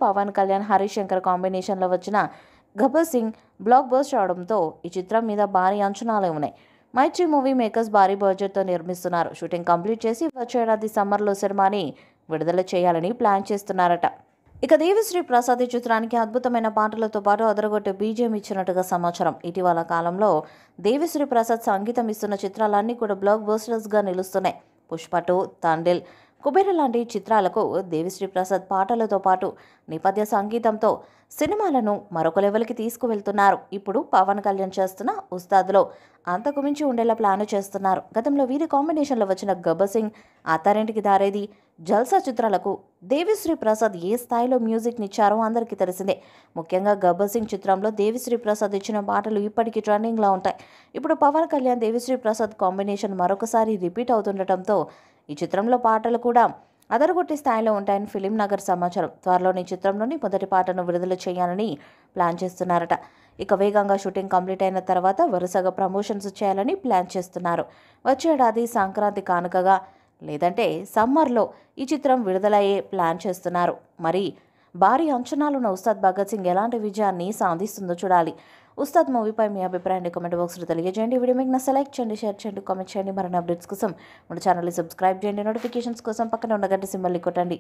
పవన్ కళ్యాణ్, హరీష్ శంకర్ కాంబినేషన్లో వచ్చిన Gabbar Singh block buster అవడంతో ఈ చిత్రం మీద భారీ అంచనాలే ఉన్నాయి. మైత్రి మూవీ మేకర్స్ భారీ బడ్జెట్తో నిర్మిస్తున్నారు. షూటింగ్ కంప్లీట్ చేసి వచ్చే ఏడాది సమ్మర్లో సినిమాని విడుదల చేయాలని ప్లాన్ చేస్తున్నారట. ఇక దేవిశ్రీ ప్రసాద్ ఈ చిత్రానికి అద్భుతమైన పాటలతో పాటు అదరగొట్టే బీజిఎం ఇచ్చినట్టుగా సమాచారం. ఇటీవల కాలంలో దేవిశ్రీ ప్రసాద్ సంగీతం ఇస్తున్న చిత్రాలన్నీ కూడా బ్లాక్ బస్టర్స్గా నిలుస్తున్నాయి. పుష్ప 2, తాండిల్, కుబేర లాంటి చిత్రాలకు దేవిశ్రీ ప్రసాద్ పాటలతో పాటు నేపథ్య సంగీతంతో సినిమాలను మరొక లెవెల్కి తీసుకువెళ్తున్నారు. ఇప్పుడు పవన్ కళ్యాణ్ చేస్తున్న ఉస్తాద్లో అంతకు మించి ఉండేలా ప్లాన్ చేస్తున్నారు. గతంలో వీరి కాంబినేషన్లో వచ్చిన గబ్బర్ సింగ్, అత్తారింటికి దారేది, జల్సా చిత్రాలకు దేవిశ్రీ ప్రసాద్ ఏ స్థాయిలో మ్యూజిక్ని ఇచ్చారో అందరికీ తెలిసిందే. ముఖ్యంగా గబ్బర్ సింగ్ చిత్రంలో దేవిశ్రీ ప్రసాద్ ఇచ్చిన పాటలు ఇప్పటికీ ట్రెండింగ్లో ఉంటాయి. ఇప్పుడు పవన్ కళ్యాణ్, దేవిశ్రీ ప్రసాద్ కాంబినేషన్ మరొకసారి రిపీట్ అవుతుండటంతో ఈ చిత్రంలో పాటలు కూడా అదరగొట్టే స్థాయిలో ఉంటాయని ఫిలిం నగర్ సమాచారం. త్వరలోని చిత్రంలోని మొదటి పాటను విడుదల చేయాలని ప్లాన్ చేస్తున్నారట. ఇక వేగంగా షూటింగ్ కంప్లీట్ అయిన తర్వాత వరుసగా ప్రమోషన్స్ చేయాలని ప్లాన్ చేస్తున్నారు. వచ్చే ఏడాది సంక్రాంతి కానుకగా లేదంటే సమ్మర్లో ఈ చిత్రం విడుదలయ్యే ప్లాన్ చేస్తున్నారు. మరి భారీ అంచనాలున్న ఉస్తాద్ భగత్ సింగ్ ఎలాంటి విజయాన్ని సాధిస్తుందో చూడాలి. ఉస్తాద్ మూవీపై మీ అభిప్రాయాన్ని కామెంట్ బాక్స్లో తెలియజేయండి. వీడియో మీకు నచ్చితే లైక్ చేయండి, షేర్ చేయండి, కామెంట్ చేయండి. మరిన్ని అప్డేట్స్ కోసం మన ఛానల్ని సబ్స్క్రైబ్ చేయండి. నోటిఫికేషన్స్ కోసం పక్కన ఉన్న గంట సింబల్ని కొట్టండి.